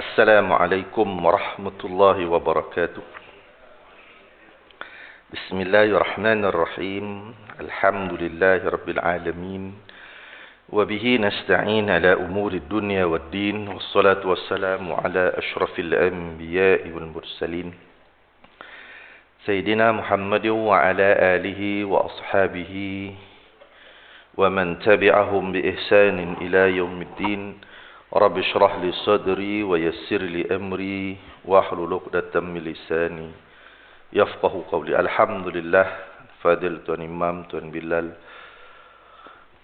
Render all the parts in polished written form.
Assalamualaikum warahmatullahi wabarakatuh. Bismillahirrahmanirrahim. Alhamdulillahi rabbil alamin. Wabihi nasta'in ala umuri dunya waddin. Wassalatu wassalamu ala ashrafil anbiya'i wal mursalin. Sayyidina Muhammadin wa ala alihi wa ashabihi wa man tabi'ahum bi ihsanin ila yaumiddin. Rabbi shrah li sadri wa yassir li amri wahlul 'uqdatam min lisani yafqahu qawli. Alhamdulillah, Fadil Tuan Imam, Tuan Bilal,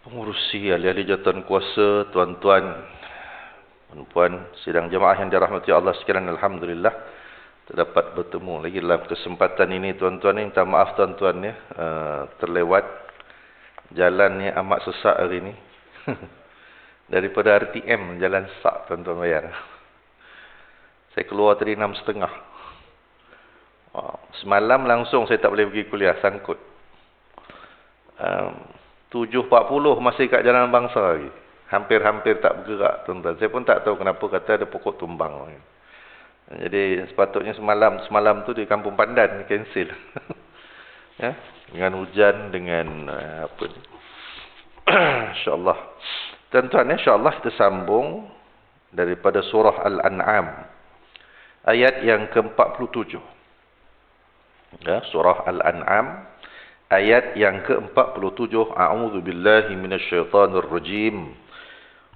pengurusi ahli-ahli jawatan kuasa, tuan-tuan, puan-puan, sidang jemaah yang dirahmati Allah sekalian, alhamdulillah terdapat bertemu lagi dalam kesempatan ini tuan-tuan. Minta maaf tuan-tuan ya, terlewat jalannya amat sesak hari ini. Daripada RTM jalan sesak tuan-tuan bayar. Saya keluar tadi 6.30. Semalam langsung saya tak boleh pergi kuliah, sangkut. 7.40 masih kat Jalan Bangsa lagi. Hampir-hampir tak bergerak tuan-tuan. Saya pun tak tahu kenapa, kata ada pokok tumbang. Jadi sepatutnya semalam tu di Kampung Pandan cancel. Ya, dengan hujan, dengan apa ni. InsyaAllah. Tuan-tuan, insyaAllah kita sambung daripada surah Al-An'am. Ayat yang ke-47. Ya, surah Al-An'am. Ayat yang ke-47. A'udzu billahi minasyaitanir rajim.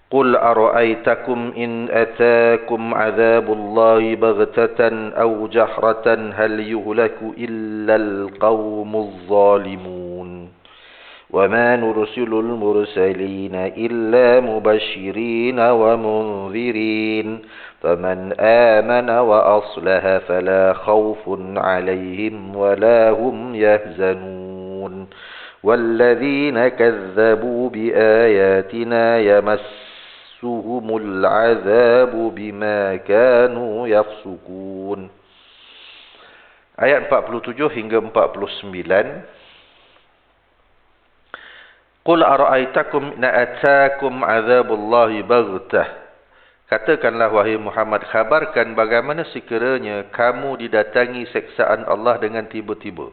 Qul ara'aytakum in ataakum 'adzabullahi baghtatan aw jahratan hal yuhlaku illal qaumuz zalimun. وَمَا نُرْسِلُ الْمُرْسَلِينَ إِلَّا مُبَشِّرِينَ وَمُنذِرِينَ فَمَنْ آمَنَ وَأَصْلَحَ فَلَا خَوْفٌ عَلَيْهِمْ وَلَا هُمْ يَحْزَنُونَ وَالَّذِينَ كَذَّبُوا بِآيَاتِنَا يَمَسُّهُمُ الْعَذَابُ بِمَا كَانُوا يَفْسُقُونَ. Ayat 47 hingga 49. Qul ara'aytakum in ataakum 'adzabullahi baghtah. Katakanlah wahai Muhammad, khabarkan bagaimana sekiranya kamu didatangi seksaan Allah dengan tiba-tiba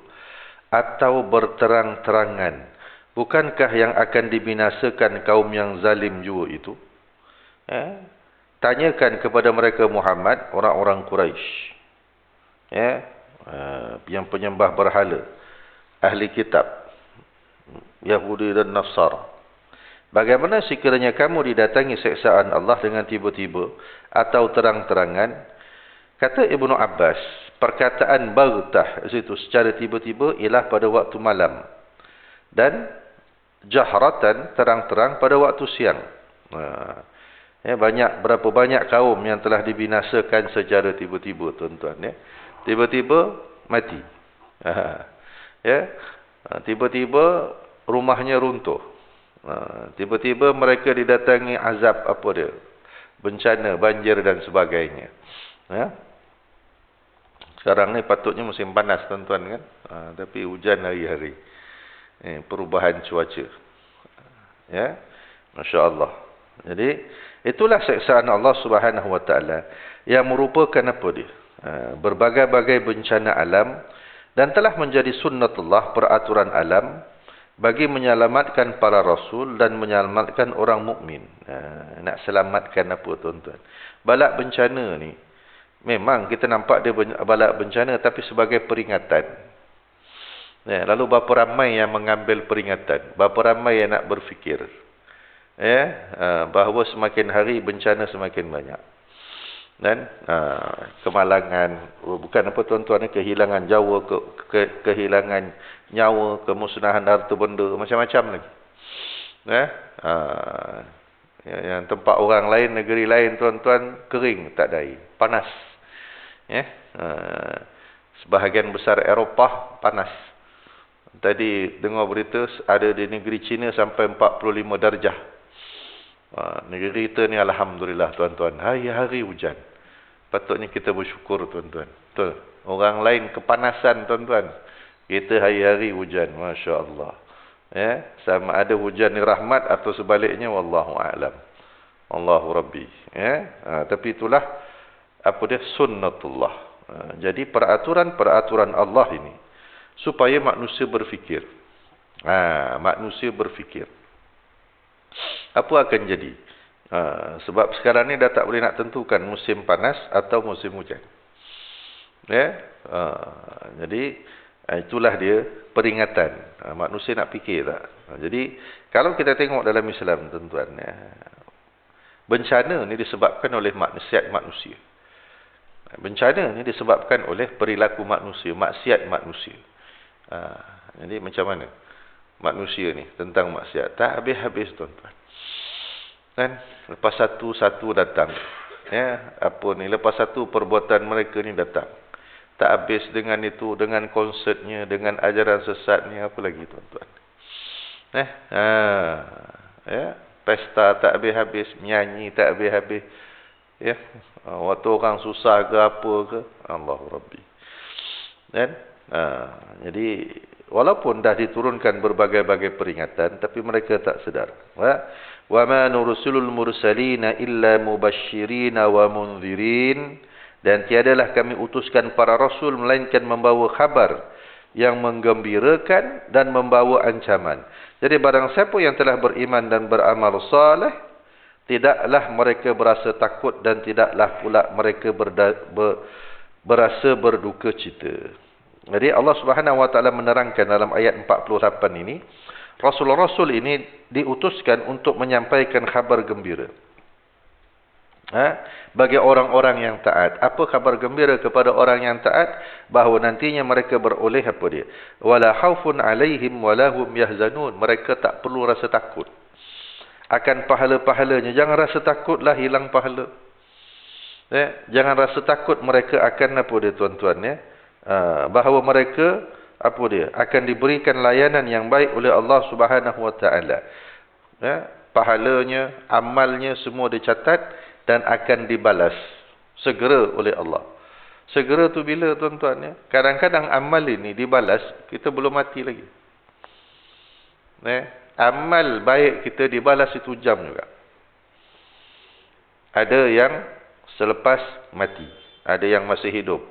atau berterang-terangan. Bukankah yang akan dibinasakan kaum yang zalim juga itu? Tanyakan kepada mereka Muhammad, orang-orang Quraisy, yang penyembah berhala, ahli kitab Yahudi dan Nasara. Bagaimana sekiranya kamu didatangi seksaan Allah dengan tiba-tiba atau terang-terangan? Kata Ibnu Abbas, perkataan baghtah itu secara tiba-tiba ialah pada waktu malam, dan jahratan terang-terang pada waktu siang. Berapa banyak kaum yang telah dibinasakan secara tiba-tiba tuan-tuan, tiba-tiba mati. Tiba-tiba rumahnya runtuh. Tiba-tiba mereka didatangi azab bencana, banjir dan sebagainya. Sekarang ni patutnya musim panas tuan-tuan kan. Tapi hujan hari-hari. Perubahan cuaca. Masya-Allah. Jadi itulah seksaan Allah Subhanahu Wa Taala yang merupakan berbagai-bagai bencana alam, dan telah menjadi sunnatullah, peraturan alam bagi menyelamatkan para rasul dan menyelamatkan orang mukmin. Nak selamatkan apa tuan-tuan? Balak bencana ni memang kita nampak dia balak bencana, tapi sebagai peringatan. Lalu berapa ramai yang mengambil peringatan? Berapa ramai yang nak berfikir bahawa semakin hari bencana semakin banyak. Dan kemalangan, bukan apa tuan-tuan, kehilangan jawa, kehilangan nyawa, kemusnahan harta benda, macam-macam lagi. Yang tempat orang lain, negeri lain tuan-tuan, kering, tak ada air, panas. Sebahagian besar Eropah panas. Tadi dengar berita ada di negeri China sampai 45 darjah. Negeri kita ni alhamdulillah tuan-tuan, hari-hari hujan. Patutnya kita bersyukur tuan-tuan. Betul. Orang lain kepanasan tuan-tuan, kita hari-hari hujan. Masya-Allah. Sama ada hujan ni rahmat atau sebaliknya, wallahu a'lam. Allahu Rabbi. Tapi itulah apa dia, sunnatullah. Jadi peraturan-peraturan Allah ini supaya manusia berfikir. Manusia berfikir. Apa akan jadi? Sebab sekarang ni dah tak boleh nak tentukan musim panas atau musim hujan. Jadi itulah dia peringatan. Manusia nak fikir tak? Jadi kalau kita tengok dalam Islam, tuan-tuan, bencana ni disebabkan oleh maksiat manusia. Bencana ni disebabkan oleh perilaku manusia, maksiat manusia. Jadi macam mana manusia ni tentang maksiat? Tak habis-habis, tuan-tuan. Kan? Lepas satu datang. Lepas satu perbuatan mereka ni datang. Tak habis dengan itu, dengan konsertnya, dengan ajaran sesatnya, apa lagi, tuan-tuan? Pesta tak habis-habis, menyanyi tak habis-habis. Waktu orang susah ke apa ke, Allahu Rabbi. Jadi walaupun dah diturunkan berbagai-bagai peringatan, tapi mereka tak sedar. Wa ma nursilul mursalina illa mubasysyirin wa mundzirin, dan tiadalah kami utuskan para rasul melainkan membawa khabar yang menggembirakan dan membawa ancaman. Jadi barang siapa yang telah beriman dan beramal saleh, tidaklah mereka berasa takut dan tidaklah pula mereka berasa berduka cita. Jadi Allah Subhanahu Wa Taala menerangkan dalam ayat 48 ini, Rasul-Rasul ini diutuskan untuk menyampaikan khabar gembira bagi orang-orang yang taat. Apa khabar gembira kepada orang yang taat? Bahawa nantinya mereka beroleh apa dia? Wala khaufun alaihim wala hum yahzanun. Mereka tak perlu rasa takut akan pahala-pahalanya. Jangan rasa takutlah hilang pahala. Jangan rasa takut mereka akan apa dia, tuan-tuan, bahawa mereka apa dia, akan diberikan layanan yang baik oleh Allah Subhanahu Wa Taala. Pahalanya, amalnya semua dicatat dan akan dibalas segera oleh Allah. Segera tu bila, tuan-tuan? Kadang-kadang amal ini dibalas, kita belum mati lagi. Amal baik kita dibalas itu jam juga. Ada yang selepas mati, ada yang masih hidup,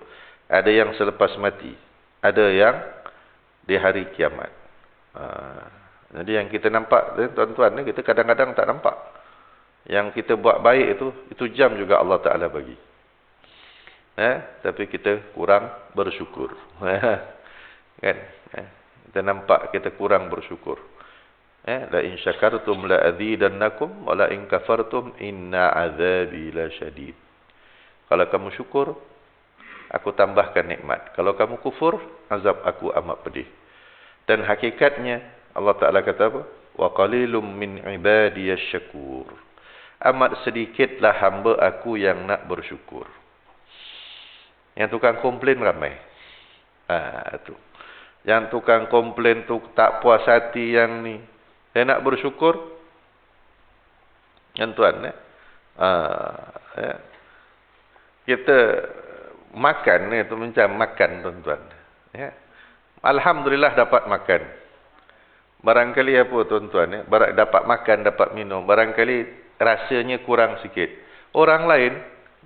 ada yang selepas mati, ada yang di hari kiamat. Jadi yang kita nampak, tuan-tuan, kita kadang-kadang tak nampak. Yang kita buat baik itu jam juga Allah Ta'ala bagi. Tapi kita kurang bersyukur. Kan? Kita nampak kita kurang bersyukur. La in syakartum la azidannakum wa la in kafartum inna azabi lasyadid. Kalau kamu syukur, aku tambahkan nikmat. Kalau kamu kufur, azab aku amat pedih. Dan hakikatnya Allah Ta'ala kata apa? Wa qalilum min ibadiyasy syakur. Amat sedikitlah hamba aku yang nak bersyukur. Yang tukang komplain ramai. Tu. Yang tukang komplain tu tak puas hati yang ni. Dia nak bersyukur. Yang tuan, kita makan ni tu macam makan, tuan-tuan. Alhamdulillah dapat makan. Barangkali apa, tuan-tuan? Dapat makan, dapat minum. Barangkali rasanya kurang sikit. Orang lain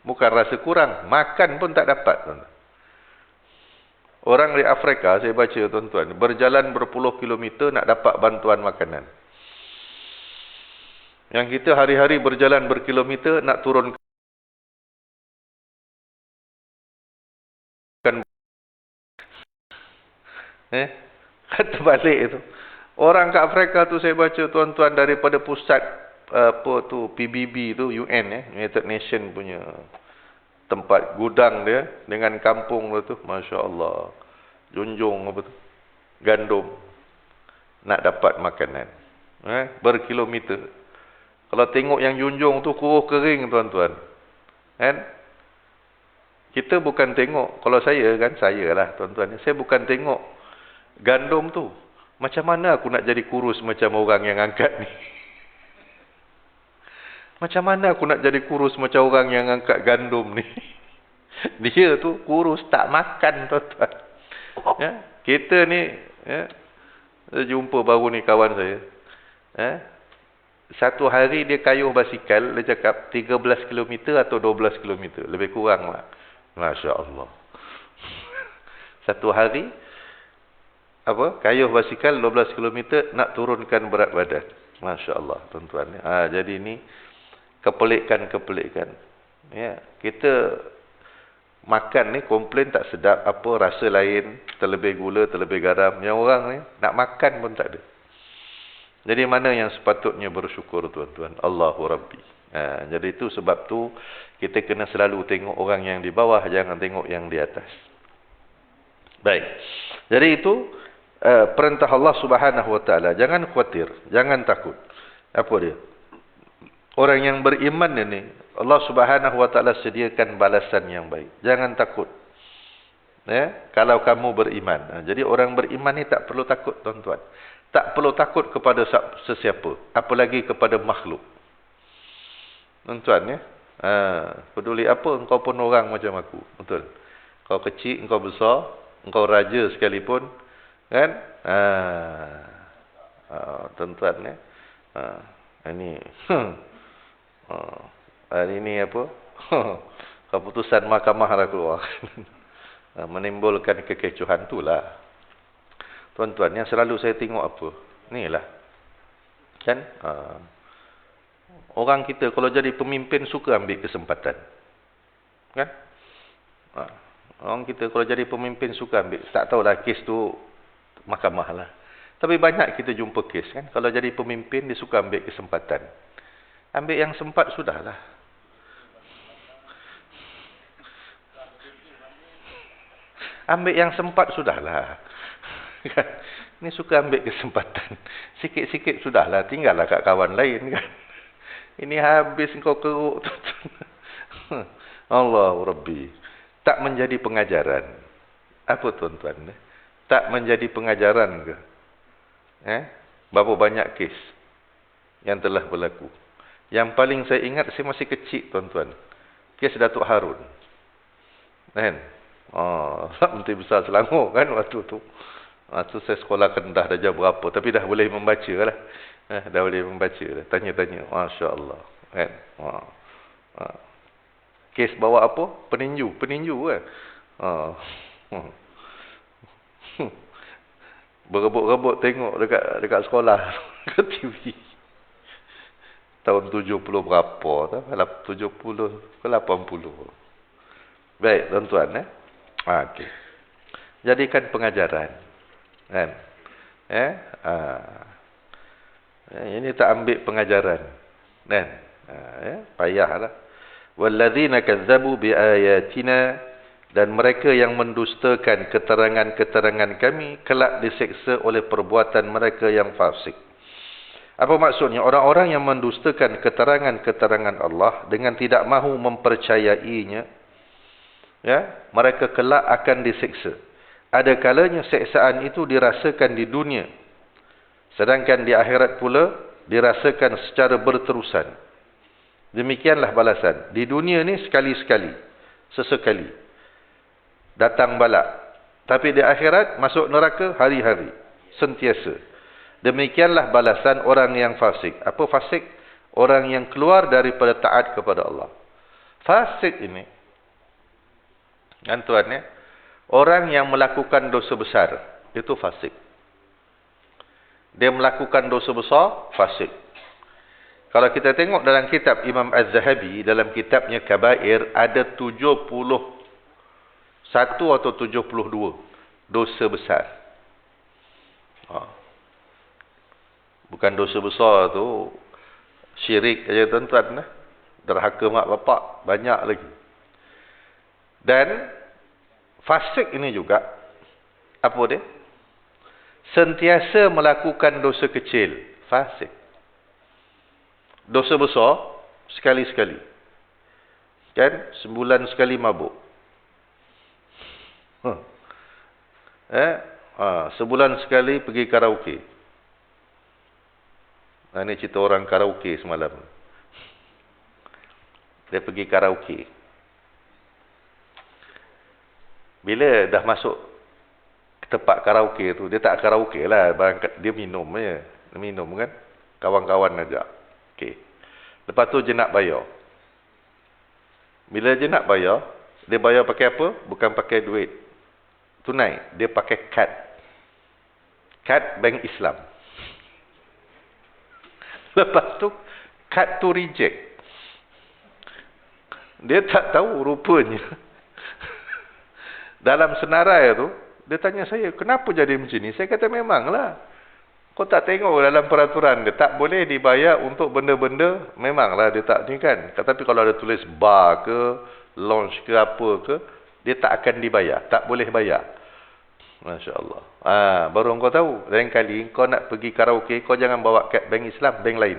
bukan rasa kurang, makan pun tak dapat, tuan-tuan. Orang di Afrika, saya baca, tuan-tuan, berjalan berpuluh kilometer nak dapat bantuan makanan. Yang kita hari-hari berjalan berkilometer nak turun kata balik itu. Orang ke Afrika tu saya baca, tuan-tuan, daripada pusat PBB tu, UN, United Nation punya tempat gudang dia dengan kampung tu, Masya Allah, junjung apa tu, gandum, nak dapat makanan, berkilometer. Kalau tengok yang junjung tu kuruh kering, tuan-tuan, kan? Kita bukan tengok, kalau saya lah, tuan-tuan, saya bukan tengok gandum tu, macam mana aku nak jadi kurus macam orang yang angkat ni. Macam mana aku nak jadi kurus macam orang yang angkat gandum ni. Dia tu kurus, tak makan, tuan-tuan. Kita ni, saya jumpa baru ni kawan saya. Satu hari dia kayuh basikal, dia cakap 13 km atau 12 km. Lebih kurang lah. Masya Allah. Satu hari, kayuh basikal 12 km nak turunkan berat badan. Masya Allah, tuan-tuan. Jadi ini kepelikan. Ya, kita makan ni komplain tak sedap, apa rasa lain, terlebih gula, terlebih garam. Yang orang ni nak makan pun tak ada. Jadi mana yang sepatutnya bersyukur, tuan-tuan? Allahu Rabbi. Jadi itu sebab tu kita kena selalu tengok orang yang di bawah, jangan tengok yang di atas. Baik. Jadi itu perintah Allah Subhanahu Wa Taala. Jangan khawatir, jangan takut. Apa dia? Orang yang beriman ini, Allah Subhanahu Wa Taala sediakan balasan yang baik. Jangan takut. Ya, kalau kamu beriman. Jadi orang beriman ni tak perlu takut, tuan-tuan. Tak perlu takut kepada sesiapa, apalagi kepada makhluk. Tuan-tuan ya. Peduli apa, engkau pun orang macam aku. Betul. Engkau kecil, engkau besar, engkau raja sekalipun, kan? Tuan-tuan ya. Ini apa? Keputusan mahkamah dah keluar. Menimbulkan kekecohan itulah. Tuan-tuan, yang selalu saya tengok apa? Inilah. Kan? Orang kita kalau jadi pemimpin suka ambil kesempatan. Kan? Orang kita kalau jadi pemimpin suka ambil. Tak tahulah kes tu mahkamah lah. Tapi banyak kita jumpa kes kan. Kalau jadi pemimpin dia suka ambil kesempatan. Ambil yang sempat sudahlah. Ambil yang sempat sudahlah. Ini suka ambil kesempatan. Sikit-sikit sudahlah. Tinggallah kat kawan lain kan. Ini habis kau keruk. Allah Rabbi. Tak menjadi pengajaran. Apa tuan-tuan? Tak menjadi pengajaran ke? Berapa banyak kes yang telah berlaku. Yang paling saya ingat, saya masih kecil tuan-tuan. Kes Datuk Harun. Kan? Menteri Besar Selangor kan waktu tu. Waktu saya sekolah Kedah dah jam berapa. Tapi dah boleh membaca lah. Dah boleh membaca dah. Tanya-tanya. Masya Allah. Kan? Kes bawa apa? Peninju. Peninju kan? Berebut-rebut tengok dekat sekolah. Dekat TV. Tahun 70 berapa? 70 ke 80. Baik, tuan-tuan. Okay. Jadikan pengajaran. Kan? Ini tak ambil pengajaran. Kan? Payahlah. Walladzina kazzabu biayatina, dan mereka yang mendustakan keterangan-keterangan kami kelak diseksa oleh perbuatan mereka yang fasik. Apa maksudnya? Orang-orang yang mendustakan keterangan-keterangan Allah dengan tidak mahu mempercayainya, ya, mereka kelak akan diseksa. Ada kalanya seksaan itu dirasakan di dunia, sedangkan di akhirat pula dirasakan secara berterusan. Demikianlah balasan. Di dunia ni sekali-sekali, sesekali datang bala. Tapi di akhirat masuk neraka hari-hari, sentiasa. Demikianlah balasan orang yang fasik. Apa fasik? Orang yang keluar daripada taat kepada Allah. Fasik ini, kan tuan ya, orang yang melakukan dosa besar, itu fasik. Dia melakukan dosa besar, fasik. Kalau kita tengok dalam kitab Imam Az-Zahabi, dalam kitabnya Kabair, ada 71 atau 72 dosa besar. Bukan dosa besar tu syirik aja tuan-tuan. Derhaka mak bapak, banyak lagi. Dan fasik ini juga, apa dia? Sentiasa melakukan dosa kecil, fasik. Dosa besar, sekali-sekali. Kan? Sebulan sekali mabuk. Sebulan sekali pergi karaoke. Ini cerita orang karaoke semalam. Dia pergi karaoke. Bila dah masuk tempat karaoke tu, dia tak karaoke lah. Dia minum je. Dia minum kan. Kawan-kawan ajak. Okey. Lepas tu dia nak bayar. Bila dia nak bayar, dia bayar pakai apa? Bukan pakai duit tunai, dia pakai kad. Kad bank Islam. Lepas tu kad tu reject. Dia tak tahu rupanya. Dalam senarai tu, dia tanya saya, kenapa jadi macam ni? Saya kata memanglah. Kau tak tengok dalam peraturan dia, tak boleh dibayar untuk benda-benda, memanglah dia tak ni kan. Tapi kalau ada tulis bar ke, lounge ke apa ke, dia tak akan dibayar, tak boleh bayar. Masya Allah. Baru kau tahu. Lain kali kau nak pergi karaoke, kau jangan bawa kad bank Islam, bank lain.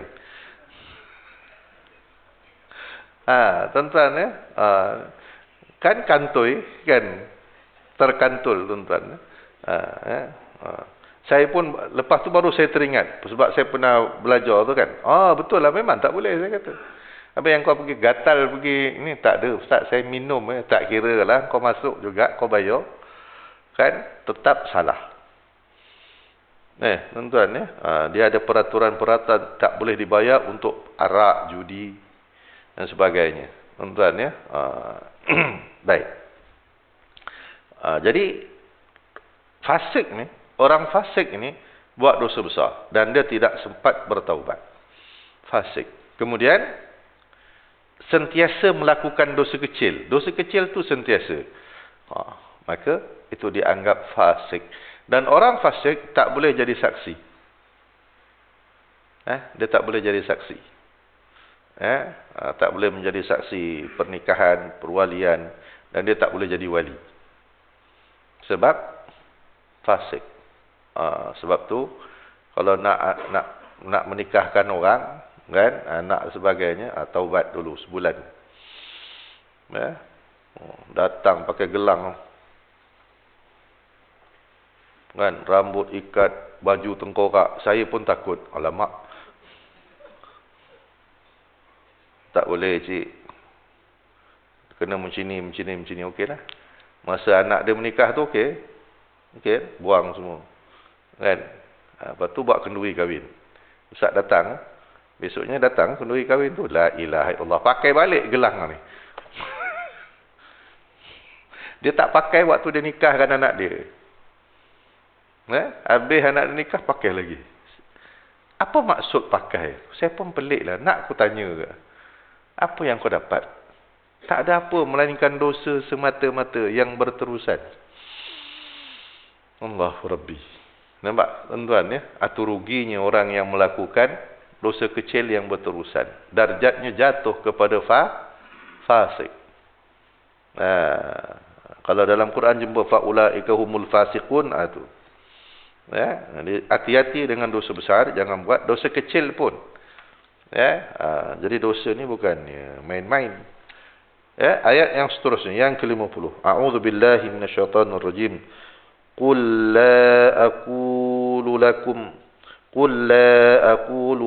Tuan-tuan ya. Kan kantoi, kan terkantul tuan-tuan. Saya pun lepas tu baru saya teringat, sebab saya pernah belajar tu kan. Betul lah, memang tak boleh saya kata. Apa yang kau pergi gatal pergi ni, tak ada ustaz, saya minum tak kira lah, kau masuk juga, kau bayar. Kan tetap salah. Tuan-tuan ya, dia ada peraturan-peraturan tak boleh dibayar untuk arak, judi dan sebagainya. Tuan-tuan ya. Baik. Jadi fasik ni, orang fasik ini buat dosa besar dan dia tidak sempat bertaubat. Fasik. Kemudian sentiasa melakukan dosa kecil. Dosa kecil tu sentiasa. Maka itu dianggap fasik. Dan orang fasik tak boleh jadi saksi. Dia tak boleh jadi saksi. Tak boleh menjadi saksi pernikahan, perwalian, dan dia tak boleh jadi wali. Sebab fasik. Sebab tu kalau nak menikahkan orang, kan, anak sebagainya, taubat dulu sebulan. Datang pakai gelang, kan, rambut ikat, baju tengkorak. Saya pun takut. Alamak, tak boleh cik, kena macam ni, okey lah. Masa anak dia menikah tu okey, buang semua, kan. Lepas tu buat kenduri kahwin. Ustaz datang, besoknya datang kenduri kahwin tu, la ilaha illallah, pakai balik gelang ni. Dia tak pakai waktu dia nikahkan anak dia. Habis anak dia nikah, pakai lagi. Apa maksud pakai? Saya pun pelik lah. Nak aku tanya ke? Apa yang kau dapat? Tak ada apa, melainkan dosa semata-mata yang berterusan. Allahu Rabbi. Nampak tuan-tuan ya? Atau ruginya orang yang melakukan dosa kecil yang berterusan. Darjatnya jatuh kepada fasik. Kalau dalam Quran jumpa faulaika humul fasiqun, tu. Hati-hati dengan dosa besar, jangan buat dosa kecil pun. Jadi dosa ni bukan main-main. Ayat yang seterusnya, yang ke-50. A'udzubillahi minasyaitonirrajim. Qul la aqulu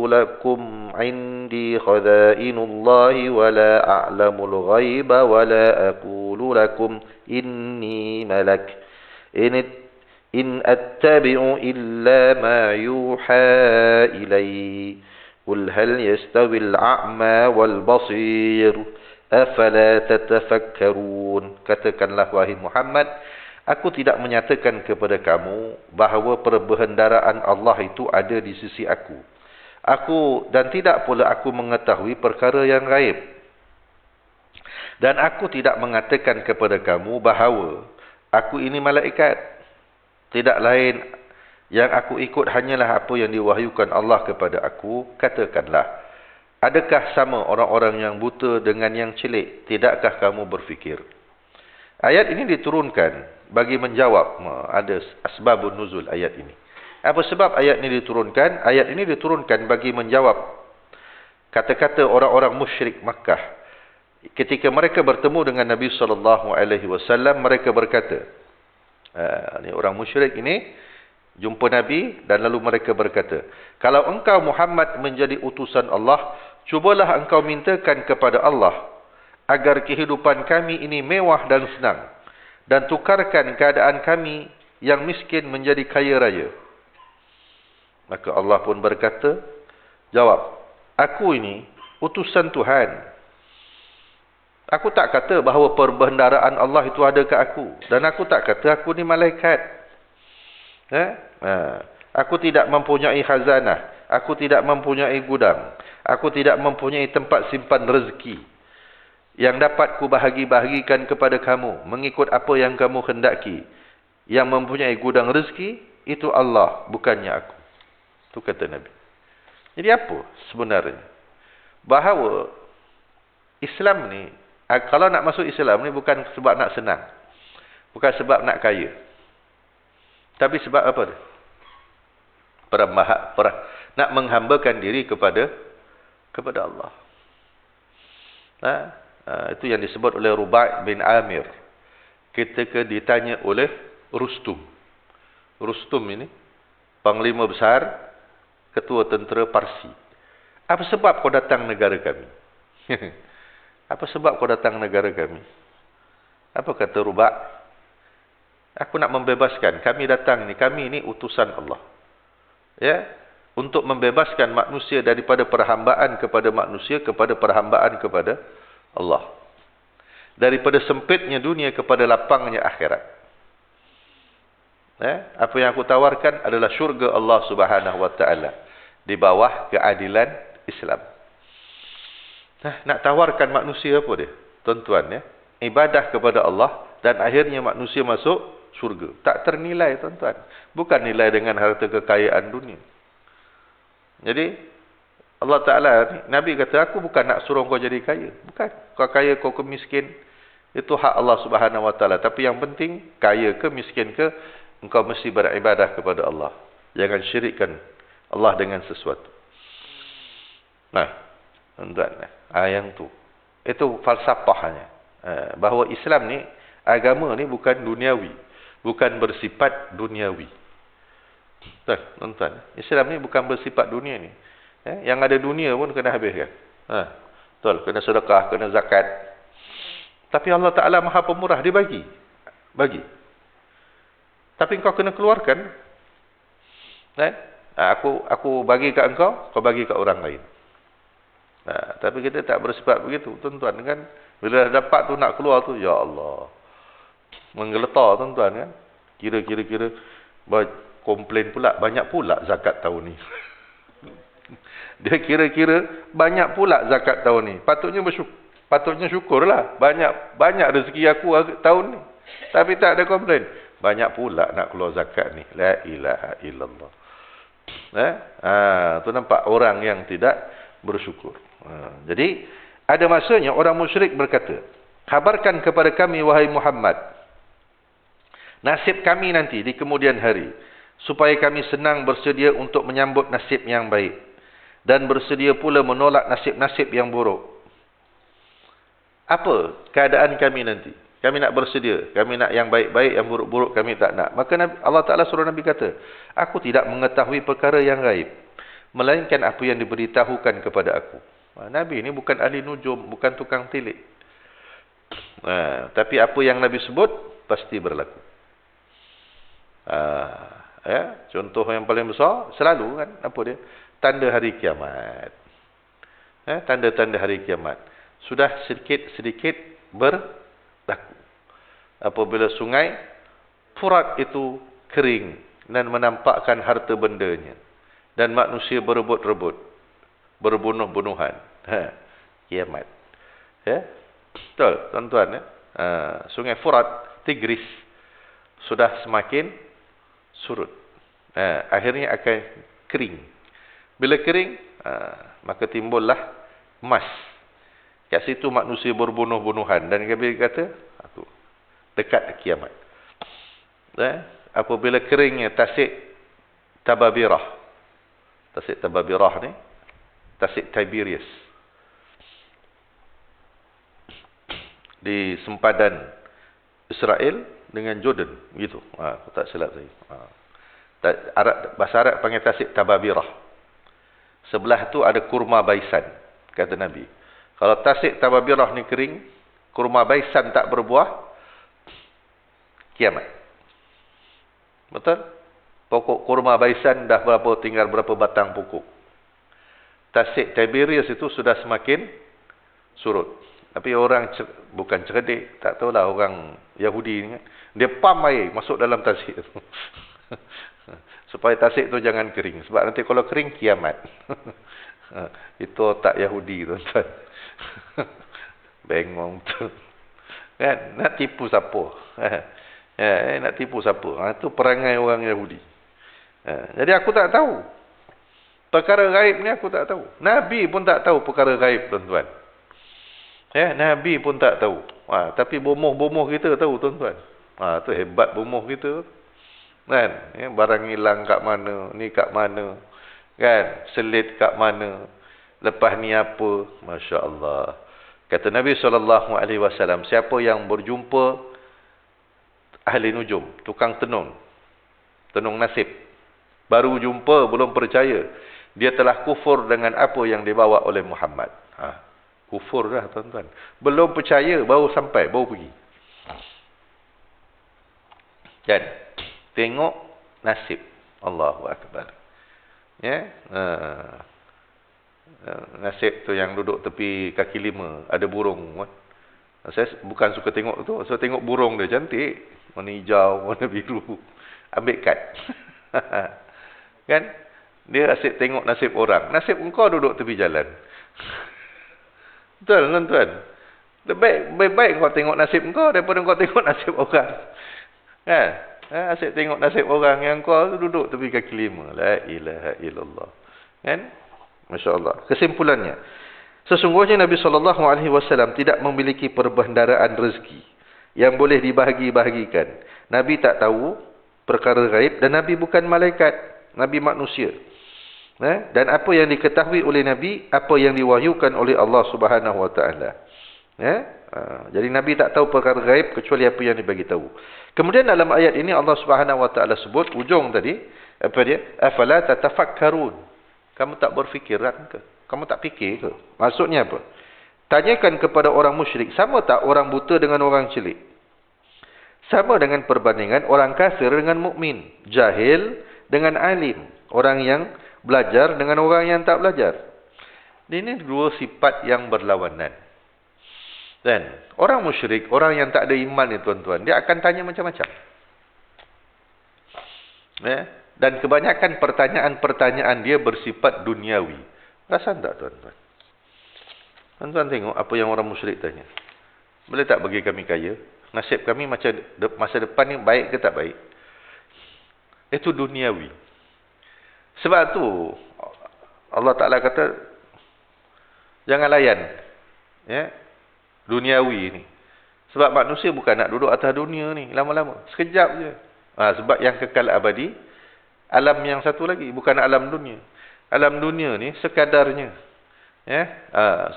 lakum 'indi khazainullahi wa la a'lamul ghaiba wa la aqulu lakum inni malak. In attabi'u illa ma yuha ilai. Qul hal yastawil a'ma wal basir. Afala tatafakkarun. Katakanlah wahai Muhammad, aku tidak menyatakan kepada kamu bahawa perbendaharaan Allah itu ada di sisi aku. Dan tidak pula aku mengetahui perkara yang gaib. Dan aku tidak mengatakan kepada kamu bahawa aku ini malaikat. Tidak lain yang aku ikut hanyalah apa yang diwahyukan Allah kepada aku. Katakanlah, adakah sama orang-orang yang buta dengan yang celik? Tidakkah kamu berfikir? Ayat ini diturunkan bagi menjawab, ada asbabun nuzul ayat ini. Apa sebab ayat ini diturunkan? Ayat ini diturunkan bagi menjawab kata-kata orang-orang musyrik Makkah. Ketika mereka bertemu dengan Nabi SAW, mereka berkata, ini orang musyrik ini jumpa Nabi dan lalu mereka berkata, kalau engkau Muhammad menjadi utusan Allah, cubalah engkau mintakan kepada Allah agar kehidupan kami ini mewah dan senang, dan tukarkan keadaan kami yang miskin menjadi kaya raya. Maka Allah pun berkata, jawab, aku ini utusan Tuhan. Aku tak kata bahawa perbendaharaan Allah itu ada ke aku. Dan aku tak kata aku ni malaikat. Aku tidak mempunyai khazanah. Aku tidak mempunyai gudang. Aku tidak mempunyai tempat simpan rezeki yang dapat ku bahagi-bahagikan kepada kamu mengikut apa yang kamu hendaki. Yang mempunyai gudang rezeki itu Allah, bukannya aku. Itu kata Nabi. Jadi apa sebenarnya? Bahawa Islam ni, kalau nak masuk Islam ni bukan sebab nak senang. Bukan sebab nak kaya. Tapi sebab apa dia? Nak menghambakan diri kepada Allah. Itu yang disebut oleh Rubai' bin Amir ketika ditanya oleh Rustum. Rustum ini panglima besar, ketua tentera Parsi. Apa sebab kau datang negara kami? Apa sebab kau datang negara kami? Apa kata Rubai'? Aku nak membebaskan. Kami datang ni, kami ini utusan Allah. Ya, untuk membebaskan manusia daripada perhambaan kepada manusia kepada perhambaan kepada Allah. Daripada sempitnya dunia kepada lapangnya akhirat. Apa yang aku tawarkan adalah syurga Allah Subhanahu wa taala di bawah keadilan Islam. Nak tawarkan manusia apa dia? Tuan-tuan, ya. Ibadah kepada Allah dan akhirnya manusia masuk syurga. Tak ternilai, tuan-tuan. Bukan nilai dengan harta kekayaan dunia. Jadi Allah Ta'ala, Nabi kata, aku bukan nak suruh kau jadi kaya. Bukan. Kau kaya, kau ke miskin, itu hak Allah Subhanahu wa taala. Tapi yang penting, kaya ke miskin ke, engkau mesti beribadah kepada Allah. Jangan syirikkan Allah dengan sesuatu. Nah, tuan-tuan, yang tu. Itu falsafahnya. Bahawa Islam ni, agama ni bukan duniawi. Bukan bersifat duniawi. Tuan-tuan, Islam ni bukan bersifat dunia ni. Yang ada dunia pun kena habiskan. Betul, kena sedekah, kena zakat. Tapi Allah Ta'ala Maha Pemurah, dia bagi. Tapi engkau kena keluarkan. Aku bagi kat engkau, kau bagi kat orang lain. Tapi kita tak bersifat begitu, tuan-tuan. Kan? Bila dapat tu nak keluar tu, ya Allah. Menggeletar, tuan-tuan. Kan? Kira-kira komplain pula, banyak pula zakat tahun ni. Dia kira-kira banyak pula zakat tahun ni. Patutnya syukurlah. Banyak rezeki aku tahun ni. Tapi tak ada komplain. Banyak pula nak keluar zakat ni. La ilaha illallah. Tu nampak orang yang tidak bersyukur. Jadi ada masanya orang musyrik berkata, kabarkan kepada kami wahai Muhammad, nasib kami nanti di kemudian hari, supaya kami senang bersedia untuk menyambut nasib yang baik dan bersedia pula menolak nasib-nasib yang buruk. Apa keadaan kami nanti? Kami nak bersedia, kami nak yang baik-baik, yang buruk-buruk kami tak nak. Maka Allah Ta'ala suruh Nabi kata, aku tidak mengetahui perkara yang gaib, melainkan apa yang diberitahukan kepada aku. Nabi ini bukan ahli nujum, bukan tukang tilik. Tapi apa yang Nabi sebut, pasti berlaku. Contoh yang paling besar, selalu kan, apa dia? Tanda hari kiamat. Tanda-tanda hari kiamat. Sudah sedikit-sedikit berlaku. Apabila sungai Furat itu kering dan menampakkan harta bendanya. Dan manusia berebut-rebut. Berbunuh-bunuhan. Kiamat. Betul, tuan-tuan. Sungai Furat, Tigris, sudah semakin surut. Akhirnya akan kering. Bila kering, maka timbullah emas. Kat situ manusia berbunuh-bunuhan. Dan Nabi kata, dekat kiamat. Apabila keringnya Tasik Tababirah. Tasik Tababirah ni, Tasik Tiberias. Di sempadan Israel dengan Jordan. Begitu. Aku tak silap saya. Bahasa Arab panggil Tasik Tababirah. Sebelah tu ada kurma baisan, kata Nabi. Kalau Tasik Tababirah ni kering, kurma baisan tak berbuah, kiamat. Betul? Pokok kurma baisan dah tinggal berapa batang pokok. tasik Tiberius itu sudah semakin surut. Tapi orang bukan cerdik, tak tahulah orang Yahudi ni, dia pam air masuk dalam tasik itu. Supaya tasik tu jangan kering. Sebab nanti kalau kering, kiamat. Itu otak Yahudi, tuan-tuan. Bengong tu. Kan? Nak tipu siapa? Nak tipu siapa? Itu perangai orang Yahudi. Jadi aku tak tahu. Perkara gaib ni aku tak tahu. Nabi pun tak tahu perkara gaib, tuan-tuan. Nabi pun tak tahu. Tapi bomoh-bomoh kita tahu, tuan-tuan. Tu hebat bomoh kita. Kan? Barang hilang kat mana, ni kat mana. Kan? Selit kat mana. Lepas ni apa? Masya Allah. Kata Nabi SAW, siapa yang berjumpa ahli nujum, tukang tenung nasib, baru jumpa, belum percaya, dia telah kufur dengan apa yang dibawa oleh Muhammad. Kufur dah, tuan-tuan. Belum percaya, baru sampai, baru pergi. Kan? Tengok nasib. Allahu Akbar. Nasib tu yang duduk tepi kaki lima, ada burung. Saya bukan suka tengok tu, saya tengok burung dia cantik, warna hijau, warna biru. Ambil kad. Kan? Dia asyik tengok nasib orang. Nasib engkau duduk tepi jalan. Betul, tuan-tuan. Baik-baik kau tengok nasib engkau daripada kau tengok nasib orang. Kan? Asyik tengok nasib orang yang kau duduk tepi kaki lima. La ilaha illallah. Kan? Masya Allah. Kesimpulannya, sesungguhnya Nabi SAW tidak memiliki perbendaharaan rezeki yang boleh dibahagi-bahagikan. Nabi tak tahu perkara gaib dan Nabi bukan malaikat. Nabi manusia. Dan apa yang diketahui oleh Nabi, apa yang diwahyukan oleh Allah Subhanahu Wa Taala. Jadi Nabi tak tahu perkara gaib kecuali apa yang dibagi tahu. Kemudian dalam ayat ini Allah Subhanahu Wa Taala sebut ujung tadi, apa dia? Afala tatafakkarun. Kamu tak berfikiran ke? Kamu tak fikir ke? Maksudnya apa? Tanyakan kepada orang musyrik, sama tak orang buta dengan orang celik? Sama dengan perbandingan orang kafir dengan mukmin, jahil dengan alim, orang yang belajar dengan orang yang tak belajar. Ini dua sifat yang berlawanan. Dan orang musyrik, orang yang tak ada iman ni, tuan-tuan, dia akan tanya macam-macam. Dan kebanyakan pertanyaan-pertanyaan dia bersifat duniawi. Perasan tak, tuan-tuan? Tuan-tuan tengok apa yang orang musyrik tanya. Boleh tak bagi kami kaya? Nasib kami macam masa depan ni baik ke tak baik? Itu duniawi. Sebab tu Allah Ta'ala kata, jangan layan duniawi ni. Sebab manusia bukan nak duduk atas dunia ni lama-lama. Sekejap je. Sebab yang kekal abadi, alam yang satu lagi, bukan alam dunia. Alam dunia ni sekadarnya.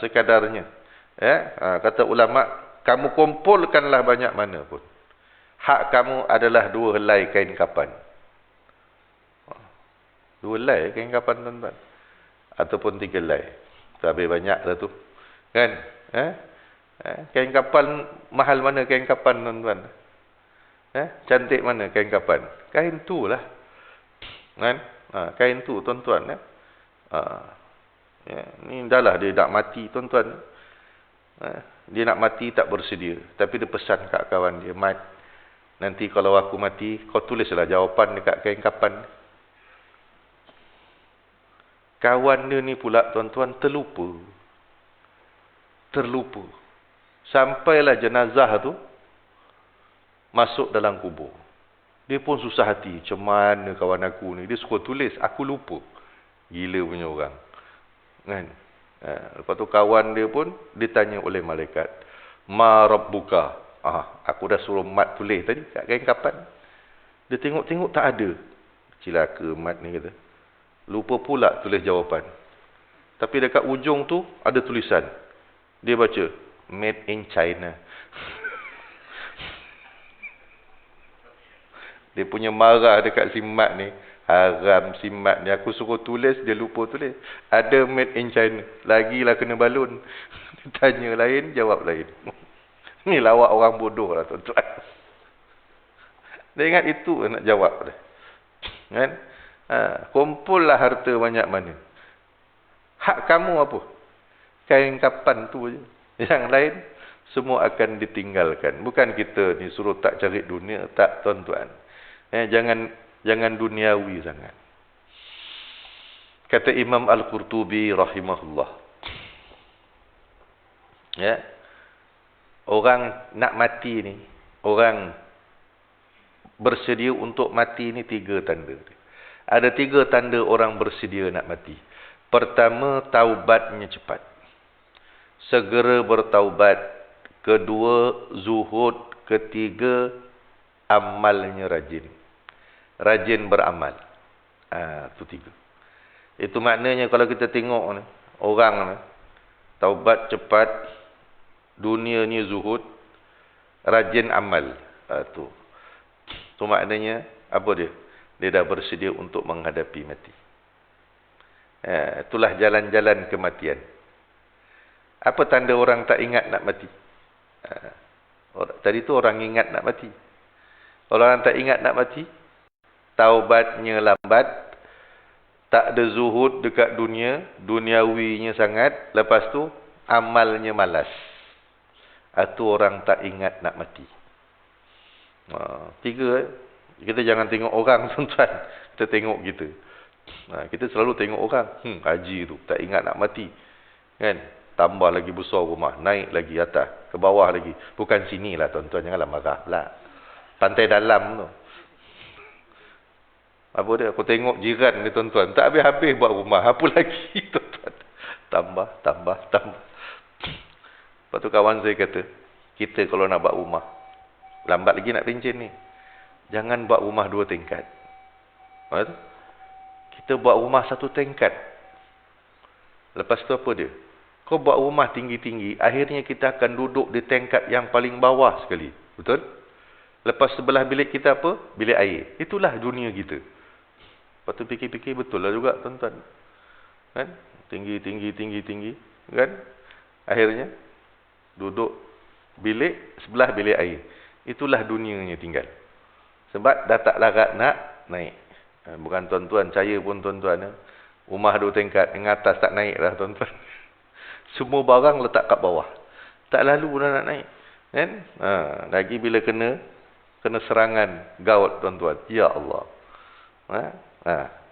Sekadarnya. Kata ulama, kamu kumpulkanlah banyak mana pun. Hak kamu adalah 2 helai kain kapan. 2 helai kain kapan, tuan-tuan. Ataupun 3 helai. Habis banyak dah tu. Kan? Kain kapan, mahal mana kain kapan, tuan-tuan? Cantik mana kain kapan? Kain tu lah. Kan? Kain tu, tuan-tuan. Ni dah lah dia nak mati, tuan-tuan. Dia nak mati tak bersedia. Tapi dia pesan kat kawan dia, Mat, nanti kalau aku mati, kau tulislah jawapan dekat kain kapan. Kawan dia ni pula, tuan-tuan, terlupa. Sampailah jenazah tu masuk dalam kubur. Dia pun susah hati. Macam mana kawan aku ni? Dia suka tulis. Aku lupa. Gila punya orang. Kan? Lepas tu kawan dia pun ditanya oleh malaikat. Ma rabbuka? Aku dah suruh Mat tulis tadi kat kain kapan. Dia tengok-tengok tak ada. Cilaka Mat ni kata. Lupa pula tulis jawapan. Tapi dekat ujung tu ada tulisan. Dia baca. Made in China. Dia punya marah dekat si Mat ni. Haram si Mat ni. Aku suruh tulis, dia lupa tulis. Ada made in China. Lagilah kena balun. Tanya lain, jawab lain. Ni lawak orang bodoh lah, tuan-tuan. Dia ingat itu nak jawab dia. Kan? Kumpullah harta banyak mana. Hak kamu apa? Kain kapan tu je. Yang lain semua akan ditinggalkan. Bukan kita ni suruh tak cari dunia, tak tuan-tuan. Jangan duniawi sangat. Kata Imam Al-Qurtubi rahimahullah. Ya. Orang nak mati ni, orang bersedia untuk mati ni 3 tanda. Ada 3 tanda orang bersedia nak mati. Pertama, taubatnya cepat. Segera bertaubat. Kedua, zuhud. Ketiga, amalnya rajin. Rajin beramal. Itu 3. Itu maknanya kalau kita tengok ni, orang ni, taubat cepat, dunianya zuhud, rajin amal. Itu maknanya apa dia? Dia dah bersedia untuk menghadapi mati. Itulah jalan-jalan kematian. Apa tanda orang tak ingat nak mati? Tadi tu orang ingat nak mati. Kalau orang tak ingat nak mati, taubatnya lambat, tak ada zuhud dekat dunia, duniawinya sangat, lepas tu amalnya malas. Itu orang tak ingat nak mati. 3. Kita jangan tengok orang, tuan-tuan. Kita tengok kita. Kita selalu tengok orang. Haji tu tak ingat nak mati. Kan? Tambah lagi besar rumah. Naik lagi atas. Ke bawah lagi. Bukan sini lah, tuan-tuan. Janganlah marah pula. Pantai dalam tu. Apa dia? Aku tengok jiran ni, tuan-tuan. Tak habis-habis buat rumah. Apa lagi, tuan-tuan? Tambah. Lepas tu kawan saya kata, kita kalau nak buat rumah, lambat lagi nak pencen ni. Jangan buat rumah 2 tingkat. Kita buat rumah 1 tingkat. Lepas tu apa dia? Kau buat rumah tinggi-tinggi, akhirnya kita akan duduk di tingkat yang paling bawah sekali. Betul? Lepas sebelah bilik kita apa? Bilik air. Itulah dunia kita. Lepas tu fikir-fikir, betul lah juga, tuan-tuan. Kan? Tinggi. Kan? Akhirnya, duduk bilik, sebelah bilik air. Itulah dunianya tinggal. Sebab dah tak larat nak naik. Bukan tuan-tuan, saya pun tuan-tuan. Rumah 2 tingkat, dengan atas tak naik dah, tuan-tuan. Semua barang letak kat bawah. Tak lalu dah nak naik. Kan? Lagi bila kena serangan gaut, tuan-tuan. Ya Allah.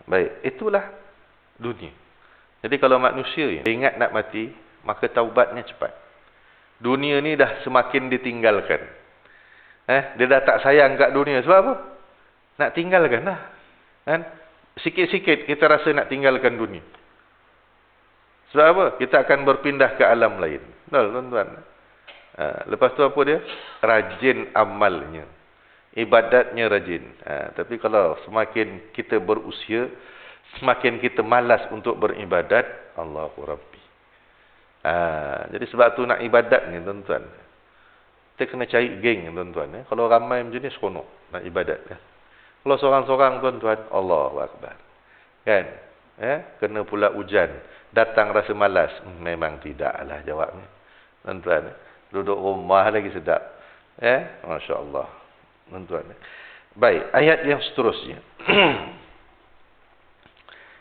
Baik. Itulah dunia. Jadi kalau manusia ingat nak mati, maka taubatnya cepat. Dunia ni dah semakin ditinggalkan. Dia dah tak sayang kat dunia. Sebab apa? Nak tinggalkan lah. Kan? Sikit-sikit kita rasa nak tinggalkan dunia. Sebab apa? Kita akan berpindah ke alam lain. Betul, tuan-tuan. Lepas tu apa dia? Rajin amalnya. Ibadatnya rajin. Tapi kalau semakin kita berusia, semakin kita malas untuk beribadat, Allahu Rabbi. Jadi sebab tu nak ibadat ni, tuan-tuan. Kita kena cari geng, tuan-tuan. Kalau ramai macam ni, seronok nak ibadat. Kalau seorang-seorang, tuan-tuan, Allahu Akbar. Kan? Kena pula hujan. Datang rasa malas. Memang tidaklah jawabnya. Tuan-tuan. Duduk rumah lagi sedap. Masya Allah. Tuan-tuan. Baik. Ayat yang seterusnya.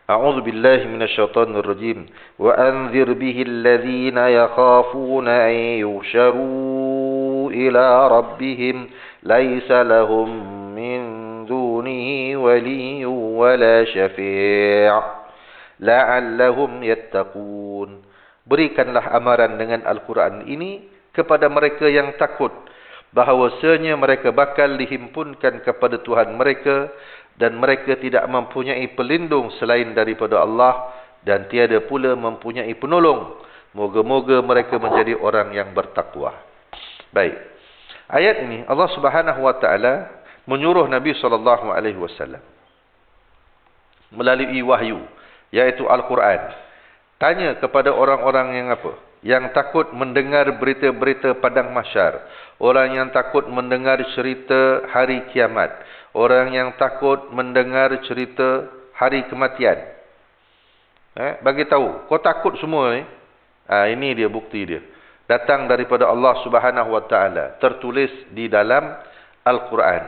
A'udzu billahi minasyaitonir rajim. Wa anzir bihil ladzina yakhafuna an yusharu ila rabbihim laisa lahum min dunihi waliyyun wala syafi'. La'allahum yattaqun. Berikanlah amaran dengan Al-Quran ini kepada mereka yang takut bahawasanya mereka bakal dihimpunkan kepada Tuhan mereka dan mereka tidak mempunyai pelindung selain daripada Allah dan tiada pula mempunyai penolong. Moga-moga mereka menjadi orang yang bertakwa. Baik. Ayat ini Allah Subhanahu wa taala menyuruh Nabi SAW melalui wahyu, yaitu Al-Quran, tanya kepada orang-orang yang apa? Yang takut mendengar berita-berita padang mahsyar, orang yang takut mendengar cerita hari kiamat, orang yang takut mendengar cerita hari kematian. Bagi tahu, kau takut semua ni. Ini dia bukti dia. Datang daripada Allah Subhanahu wa taala, tertulis di dalam Al-Quran.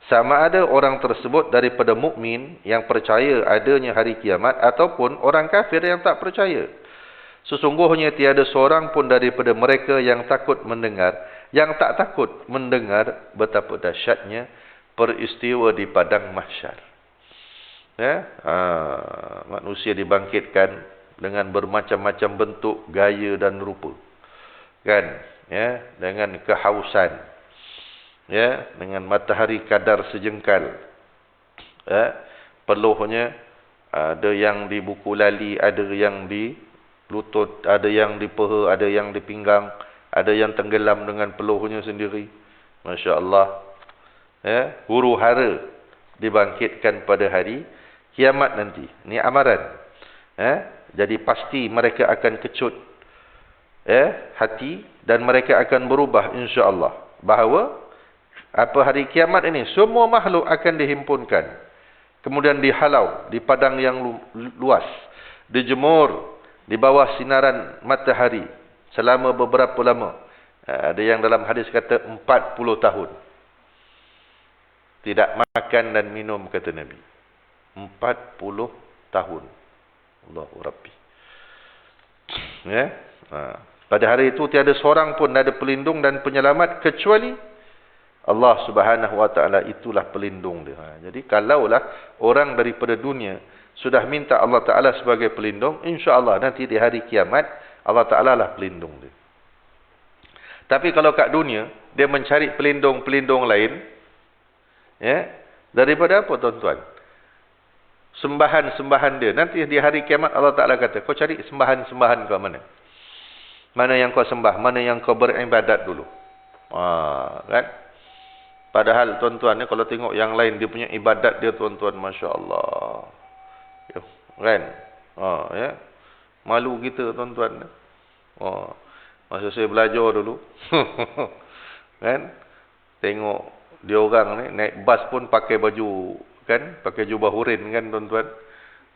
Sama ada orang tersebut daripada mukmin yang percaya adanya hari kiamat ataupun orang kafir yang tak percaya. Sesungguhnya tiada seorang pun daripada mereka yang takut mendengar, yang tak takut mendengar betapa dahsyatnya peristiwa di padang mahsyar. Ya, manusia dibangkitkan dengan bermacam-macam bentuk, gaya dan rupa. Kan? Ya, dengan kehausan. Ya, dengan matahari kadar sejengkal. Ya, peluhnya ada yang di buku lali, ada yang di lutut, ada yang di peha, ada yang di pinggang, ada yang tenggelam dengan peluhnya sendiri. Masya Allah. Ya, huru hara dibangkitkan pada hari kiamat nanti. Ini amaran. Ya, jadi pasti mereka akan kecut hati dan mereka akan berubah insya-Allah. Bahawa apa hari kiamat ini semua makhluk akan dihimpunkan. Kemudian dihalau di padang yang luas, dijemur di bawah sinaran matahari selama beberapa lama. Ada yang dalam hadis kata 40 tahun. Tidak makan dan minum kata Nabi. 40 tahun. Allahu Rabbi. Ya. Pada hari itu tiada seorang pun ada pelindung dan penyelamat kecuali Allah Subhanahu wa taala, itulah pelindung dia. Jadi kalaulah orang daripada dunia sudah minta Allah Taala sebagai pelindung, insya-Allah nanti di hari kiamat Allah Taala lah pelindung dia. Tapi kalau kat dunia dia mencari pelindung-pelindung lain, ya, daripada apa tuan-tuan? Sembahan-sembahan dia. Nanti di hari kiamat Allah Taala kata, kau cari sembahan-sembahan kau mana? Mana yang kau sembah, mana yang kau beribadat dulu. Kan? Padahal tuan-tuan ni kalau tengok yang lain dia punya ibadat dia tuan-tuan, masya-Allah. Kan? Ya. Malu kita tuan-tuan. Masa saya belajar dulu. Kan? Tengok dia orang ni naik bas pun pakai baju, kan? Pakai jubah hurin kan tuan-tuan.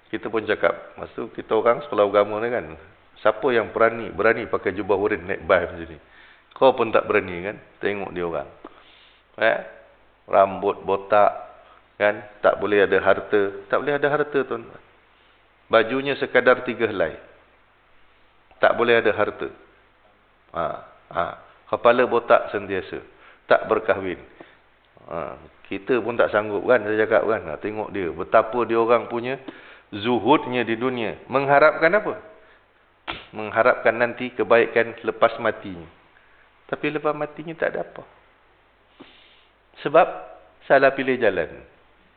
Kita pun cakap, masa tu kita orang sekolah agama ni kan, siapa yang berani pakai jubah hurin naik bas macam ni? Kau pun tak berani kan? Tengok dia orang. Rambut botak, kan? Tak boleh ada harta. Tak boleh ada harta tuan-tuan. Bajunya sekadar 3 helai. Tak boleh ada harta. Kepala botak sentiasa. Tak berkahwin. Kita pun tak sanggup kan, saya cakap kan. Tengok dia, betapa dia orang punya zuhudnya di dunia. Mengharapkan apa? Mengharapkan nanti kebaikan lepas matinya. Tapi lepas matinya tak ada apa. Sebab salah pilih jalan.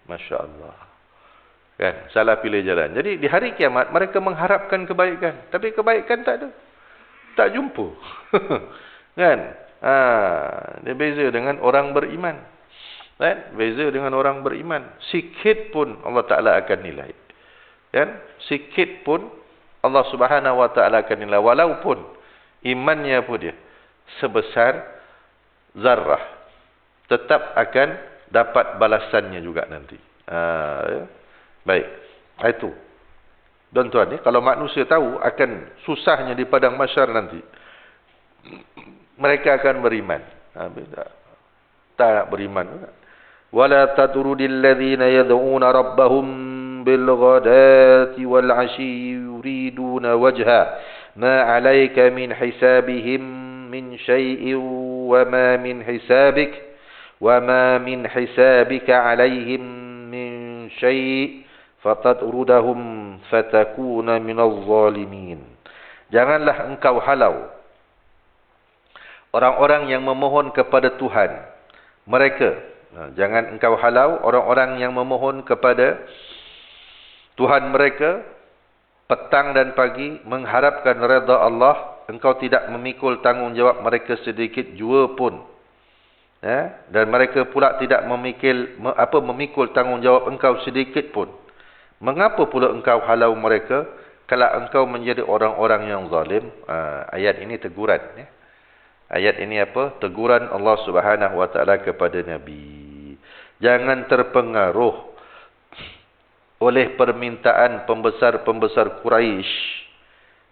Masya Allah. Kan? Salah pilih jalan. Jadi di hari kiamat mereka mengharapkan kebaikan. Tapi kebaikan tak ada. Tak jumpa. Kan? Dia beza dengan orang beriman. Kan? Beza dengan orang beriman. Sikit pun Allah Ta'ala akan nilai. Kan? Sikit pun Allah Subhanahu Wa Ta'ala akan nilai. Walaupun imannya pun dia sebesar zarrah, tetap akan dapat balasannya juga nanti. Ya. Baik. Itu. Dan tuan ni, kalau manusia tahu akan susahnya di padang mahsyar nanti, mereka akan beriman. Tak nak beriman. Wala tatrudil ladzina yad'una rabbahum bil ghadati wal 'ashi yuriduna wajha ma 'alaika min hisabihim min syai'in wa ma min hisabik وَمَا مِنْ حِسَابِكَ عَلَيْهِمْ مِنْ شَيْءٍ فَتَطْرُدَهُمْ فَتَكُونَ مِنَ الظَّالِمِينَ. Janganlah engkau halau orang-orang yang memohon kepada Tuhan mereka. Jangan engkau halau orang-orang yang memohon kepada Tuhan mereka petang dan pagi mengharapkan redha Allah. Engkau tidak memikul tanggungjawab mereka sedikit jua pun. Ya? Dan mereka pula tidak memikul tanggungjawab engkau sedikit pun. Mengapa pula engkau halau mereka kalau engkau menjadi orang-orang yang zalim? Ayat ini teguran. Ya? Ayat ini apa? Teguran Allah Subhanahu Wa Taala kepada Nabi. Jangan terpengaruh oleh permintaan pembesar-pembesar Quraisy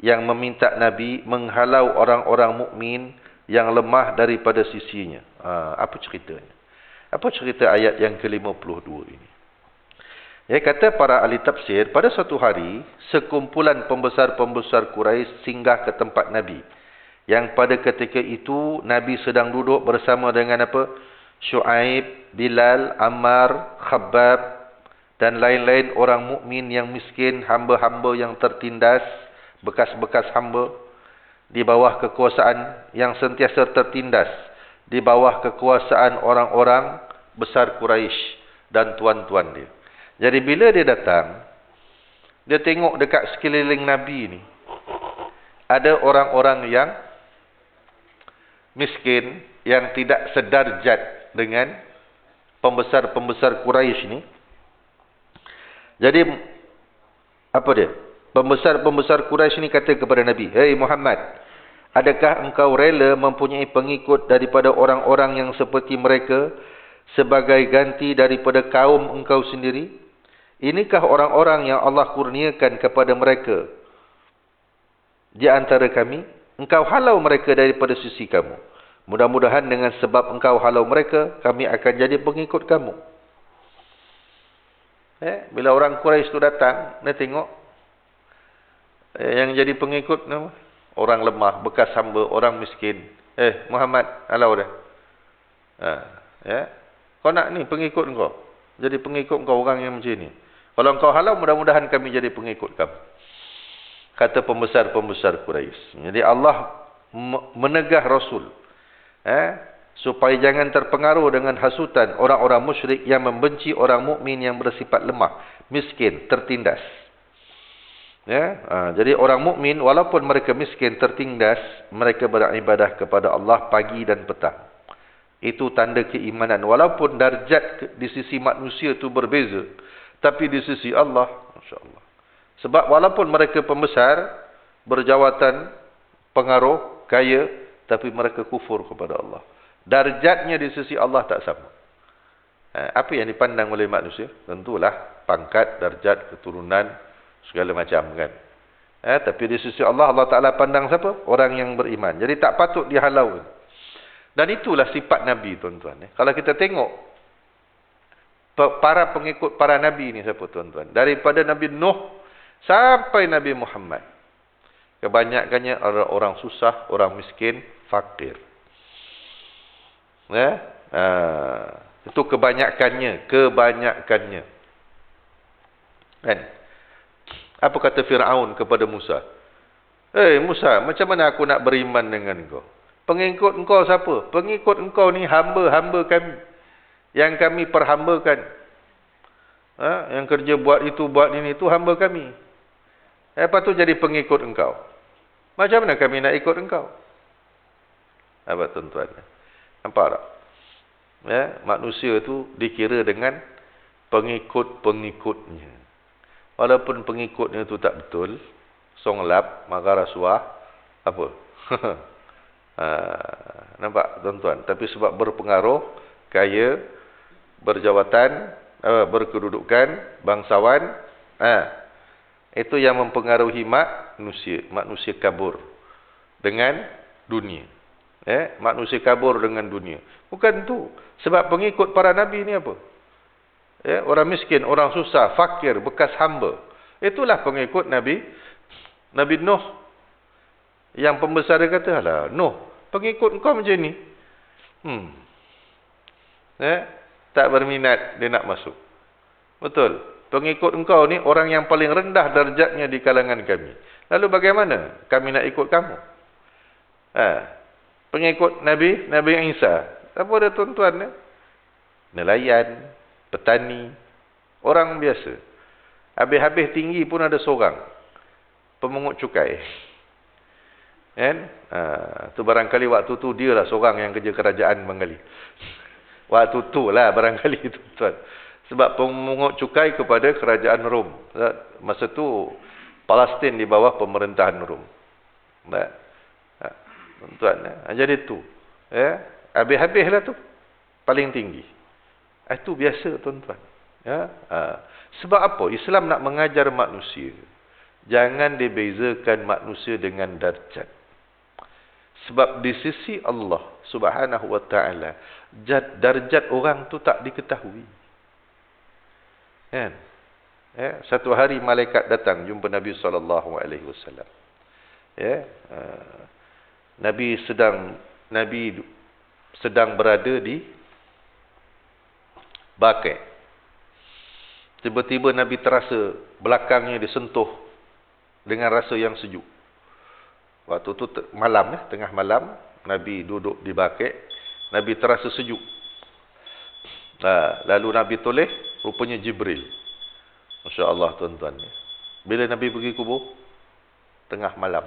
yang meminta Nabi menghalau orang-orang mukmin yang lemah daripada sisinya. Apa ceritanya? Apa cerita ayat yang ke-52 ini? Ya, kata para ahli tafsir, pada suatu hari, sekumpulan pembesar-pembesar Quraisy singgah ke tempat Nabi. Yang pada ketika itu, Nabi sedang duduk bersama dengan apa? Syuaib, Bilal, Ammar, Khabbab, dan lain-lain orang mukmin yang miskin, hamba-hamba yang tertindas, bekas-bekas hamba, di bawah kekuasaan yang sentiasa tertindas, di bawah kekuasaan orang-orang besar Quraisy dan tuan-tuan dia. Jadi bila dia datang, dia tengok dekat sekeliling Nabi ni, ada orang-orang yang miskin, yang tidak sedarjat dengan pembesar-pembesar Quraisy ni. Jadi, apa dia? Pembesar-pembesar Quraisy ni kata kepada Nabi, "Hei Muhammad, adakah engkau rela mempunyai pengikut daripada orang-orang yang seperti mereka sebagai ganti daripada kaum engkau sendiri? Inikah orang-orang yang Allah kurniakan kepada mereka di antara kami? Engkau halau mereka daripada sisi kamu. Mudah-mudahan dengan sebab engkau halau mereka, kami akan jadi pengikut kamu." Bila orang Quraisy itu datang, dia tengok yang jadi pengikut orang lemah, bekas hamba, orang miskin. Muhammad, halau dah. Kau nak ni pengikut kau. Jadi pengikut kau orang yang macam ni. Kalau engkau halau, mudah-mudahan kami jadi pengikut kamu. Kata pembesar-pembesar Quraisy. Jadi Allah menegah Rasul. Supaya jangan terpengaruh dengan hasutan orang-orang musyrik yang membenci orang mukmin yang bersifat lemah, miskin, tertindas. Jadi orang mukmin walaupun mereka miskin, tertindas, mereka beribadah kepada Allah pagi dan petang. Itu tanda keimanan. Walaupun darjat di sisi manusia itu berbeza, tapi di sisi Allah, masya-Allah. Sebab walaupun mereka pembesar, berjawatan, pengaruh, kaya, tapi mereka kufur kepada Allah. Darjatnya di sisi Allah tak sama. Apa yang dipandang oleh manusia? Tentulah pangkat, darjat, keturunan, segala macam kan. Tapi di sisi Allah, Allah Ta'ala pandang siapa? Orang yang beriman. Jadi tak patut dihalau. Dan itulah sifat Nabi, tuan-tuan. Kalau kita tengok para pengikut para Nabi ni siapa, tuan-tuan? Daripada Nabi Nuh sampai Nabi Muhammad, kebanyakannya orang susah, orang miskin, fakir. Itu kebanyakannya. Kan? Apa kata Fir'aun kepada Musa? Musa, macam mana aku nak beriman dengan kau? Pengikut engkau siapa? Pengikut engkau ni hamba-hamba kami, yang kami perhambakan. Yang kerja buat itu, buat ini, itu hamba kami. Lepas tu jadi pengikut engkau. Macam mana kami nak ikut engkau? Apa tuan-tuan? Nampak tak? Manusia tu dikira dengan pengikut-pengikutnya. Walaupun pengikutnya tu tak betul, songlap, makan rasuah, apa? Nampak tuan-tuan? Tapi sebab berpengaruh, kaya, berjawatan, berkedudukan, bangsawan, itu yang mempengaruhi manusia kabur dengan dunia. Manusia kabur dengan dunia. Bukan tu. Sebab pengikut para Nabi ni apa? Orang miskin, orang susah, fakir, bekas hamba. Itulah pengikut Nabi Nuh. Yang pembesar dia kata, "Alah, Nuh, pengikut kau macam ni." Tak berminat dia nak masuk. Betul. Pengikut engkau ni orang yang paling rendah darjatnya di kalangan kami. Lalu bagaimana kami nak ikut kamu? Pengikut Nabi Isa. Apa dia tuan-tuan? Nelayan, petani, orang biasa. Habis-habis tinggi pun ada seorang pemungut cukai. Tu barangkali waktu tu dia lah seorang yang kerja kerajaan Bengali. Waktu tu lah barangkali tuan-tuan. Sebab pemungut cukai kepada kerajaan Rom. Masa tu Palestin di bawah pemerintahan Rom. Tuan-tuan. Jadi tu. Habis-habislah tu. Paling tinggi. Itu biasa tuan-tuan. Sebab apa? Islam nak mengajar manusia. Jangan dibezakan manusia dengan darjat. Sebab di sisi Allah Subhanahu wa taala darjat orang tu tak diketahui. Kan? Satu hari malaikat datang jumpa Nabi sallallahu alaihi wasallam. Nabi sedang berada di Baqi'. Tiba-tiba Nabi terasa belakangnya disentuh dengan rasa yang sejuk. Waktu tu malam, tengah malam, Nabi duduk di Baqi', Nabi terasa sejuk. Lalu Nabi toleh, rupanya Jibril. Masya-Allah tuan-tuan. Bila Nabi pergi kubur? Tengah malam.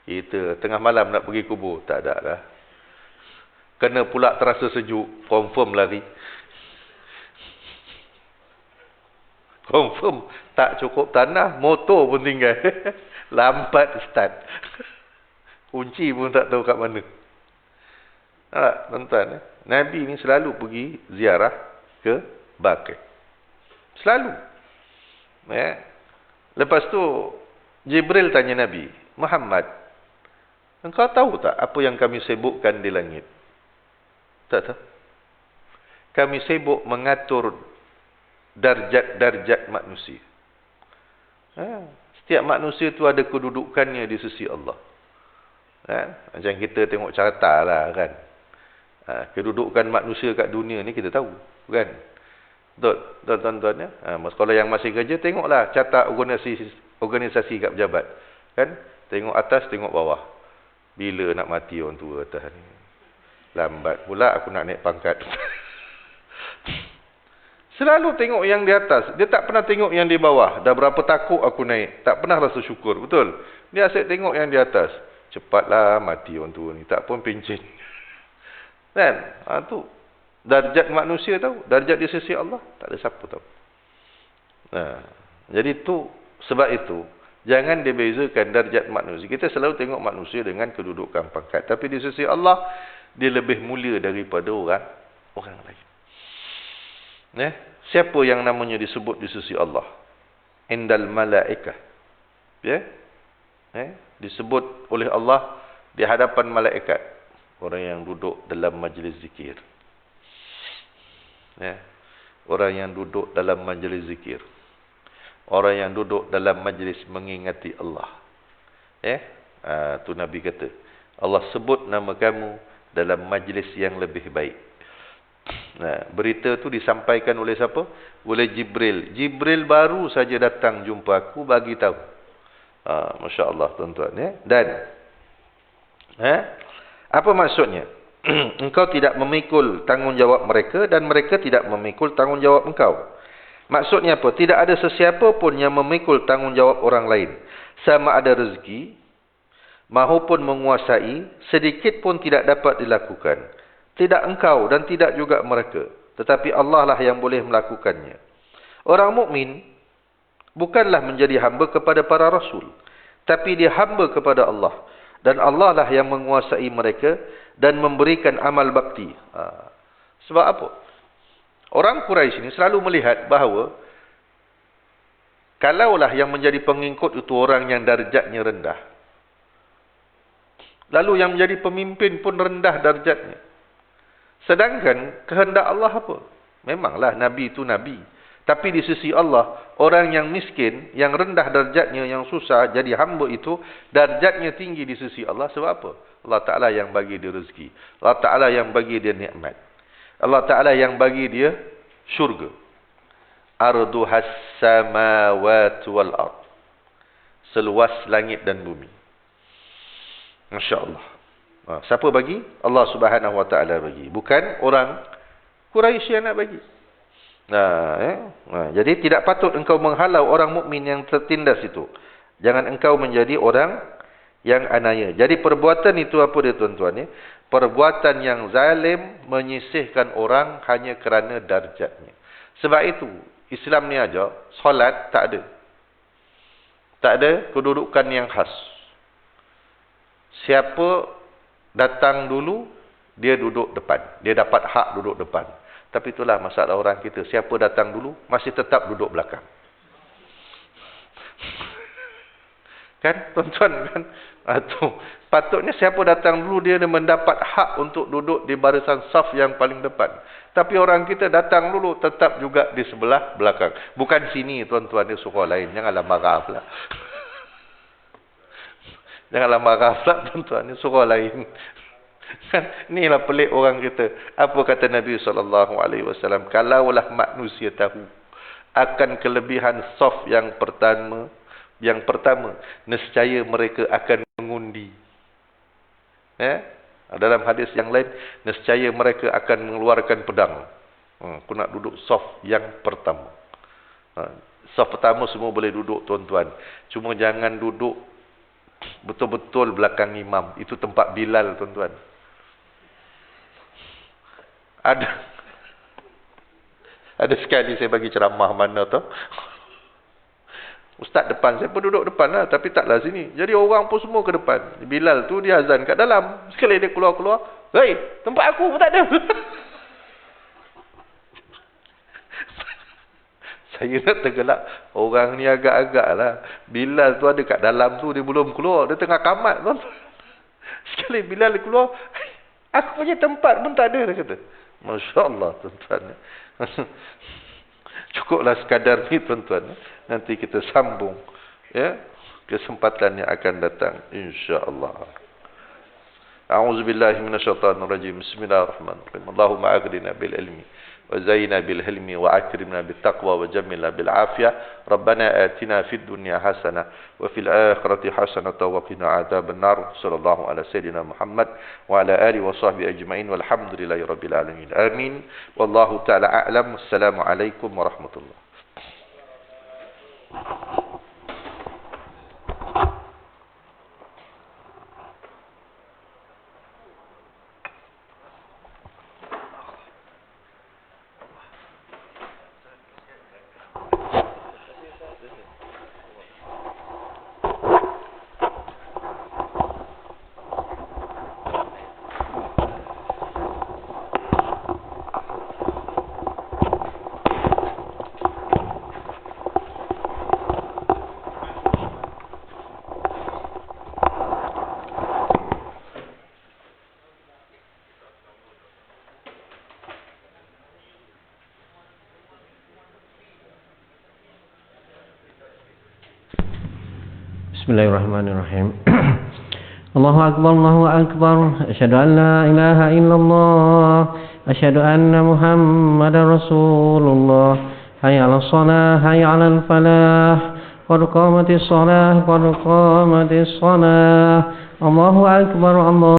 Kita tengah malam nak pergi kubur, tak ada dah. Kena pula terasa sejuk, confirm lari. Confirm tak cukup tanah, motor pun tinggal. Lambat start. Kunci pun tak tahu kat mana. Tak, tuan-tuan. Nabi ni selalu pergi ziarah ke Baqi'. Selalu. Lepas tu Jibril tanya Nabi, Muhammad, engkau tahu tak apa yang kami sibukkan di langit? Tak tahu. Kami sibuk mengatur darjat-darjat manusia. Setiap manusia tu ada kedudukannya di sisi Allah. Macam kita tengok carta lah kan. Kedudukan manusia kat dunia ni kita tahu kan. Betul tuan-tuan ya. Kalau yang masih kerja tengoklah carta organisasi kat pejabat. Kan? Tengok atas, tengok bawah. Bila nak mati orang tua atas ni. Lambat pula aku nak naik pangkat. Selalu tengok yang di atas. Dia tak pernah tengok yang di bawah. Dah berapa takut aku naik. Tak pernah rasa syukur. Betul? Dia asyik tengok yang di atas. Cepatlah mati orang tua ni. Tak pun pencen. Kan? Tu. Darjat manusia tahu. Darjat di sisi Allah. Tak ada siapa tahu. Jadi tu. Sebab itu. Jangan dibezakan darjat manusia. Kita selalu tengok manusia dengan kedudukan pangkat. Tapi di sisi Allah. Dia lebih mulia daripada orang lain. Siapa yang namanya disebut di sisi Allah? Indal malaikah. Disebut oleh Allah di hadapan malaikat. Orang yang duduk dalam majlis zikir. Orang yang duduk dalam majlis zikir. Orang yang duduk dalam majlis mengingati Allah. Tu Nabi kata, Allah sebut nama kamu dalam majlis yang lebih baik. Berita tu disampaikan oleh siapa? Oleh Jibril. Jibril baru saja datang jumpa aku bagi tahu. Masya Allah tuan-tuan. Dan apa maksudnya? Engkau tidak memikul tanggungjawab mereka dan mereka tidak memikul tanggungjawab engkau. Maksudnya apa? Tidak ada sesiapa pun yang memikul tanggungjawab orang lain. Sama ada rezeki maupun menguasai, sedikit pun tidak dapat dilakukan. Tidak engkau dan tidak juga mereka. Tetapi Allah lah yang boleh melakukannya. Orang mukmin bukanlah menjadi hamba kepada para rasul. Tapi dia hamba kepada Allah. Dan Allah lah yang menguasai mereka dan memberikan amal bakti. Sebab apa? Orang Quraisy ini selalu melihat bahawa kalaulah yang menjadi pengikut itu orang yang darjatnya rendah. Lalu yang menjadi pemimpin pun rendah darjatnya. Sedangkan kehendak Allah apa? Memanglah Nabi itu Nabi. Tapi di sisi Allah, orang yang miskin, yang rendah darjatnya, yang susah, jadi hamba itu, darjatnya tinggi di sisi Allah. Sebab apa? Allah Ta'ala yang bagi dia rezeki. Allah Ta'ala yang bagi dia nikmat. Allah Ta'ala yang bagi dia syurga. Arduhas samawat wal ard. Seluas langit dan bumi. Masya Allah. Siapa bagi? Allah Subhanahu Wa Ta'ala bagi. Bukan orang Quraisy yang nak bagi. Jadi tidak patut engkau menghalau orang mukmin yang tertindas itu. Jangan engkau menjadi orang yang anaya. Jadi perbuatan itu apa dia tuan-tuan? Perbuatan yang zalim menyisihkan orang hanya kerana darjatnya. Sebab itu Islam ni aja solat tak ada. Tak ada kedudukan yang khas. Siapa datang dulu, dia duduk depan. Dia dapat hak duduk depan. Tapi itulah masalah orang kita. Siapa datang dulu, masih tetap duduk belakang. Kan tuan-tuan kan? Patutnya siapa datang dulu dia mendapat hak untuk duduk di barisan saf yang paling depan. Tapi orang kita datang dulu tetap juga di sebelah belakang. Bukan sini tuan-tuan, ni surau lain. Janganlah marah pula. Janganlah marah pula tuan-tuan, ni surau lain. Kan inilah pelik orang kita. Apa kata Nabi SAW? Kalaulah manusia tahu akan kelebihan saf yang pertama, nescaya mereka akan mengundi. Dalam hadis yang lain, nescaya mereka akan mengeluarkan pedang. Aku nak duduk saf yang pertama. Saf pertama semua boleh duduk tuan-tuan. Cuma jangan duduk betul-betul belakang imam. Itu tempat Bilal tuan-tuan. Ada sekali saya bagi ceramah mana tu. Ustaz depan, saya pun duduk depan lah. Tapi taklah sini. Jadi orang pun semua ke depan. Bilal tu dia azan kat dalam. Sekali dia keluar-keluar. Hei, tempat aku pun tak ada. Saya nak tergelak. Orang ni agak-agak lah. Bilal tu ada kat dalam tu. Dia belum keluar. Dia tengah kamat. Sekali Bilal keluar. Aku punya tempat pun tak ada. Dia kata. Masya Allah tuan-tuan. Cukuplah sekadar ni tuan-tuan. Nanti kita sambung kesempatan yang akan datang insya-Allah. A'udzubillahi minasyaitonirrajim. Bismillahirrahmanirrahim. Allahumma aghnina bil ilmi wa zayyina bil hilmi wa akrimna bit taqwa wa jammilna bil afiyah. Rabbana atina fid dunya hasanah wa fil akhirati hasanah wa qina adzaban nar. Sallallahu ala sayyidina Muhammad wa ala alihi wa sahbihi ajma'in walhamdulillahi rabbil alamin. Amin. Wallahu ta'ala a'lam. Assalamu alaikum warahmatullahi. Bismillahirrahmanirrahim. Allahu Akbar, Allahu Akbar. Asyhadu an la ilaha illallah. Asyhadu anna Muhammadar Rasulullah. Hayya 'alas shalah, hayya 'alal falah. Qad qamatis shalah, qad qamatis shalah. Allahu Akbar, Allah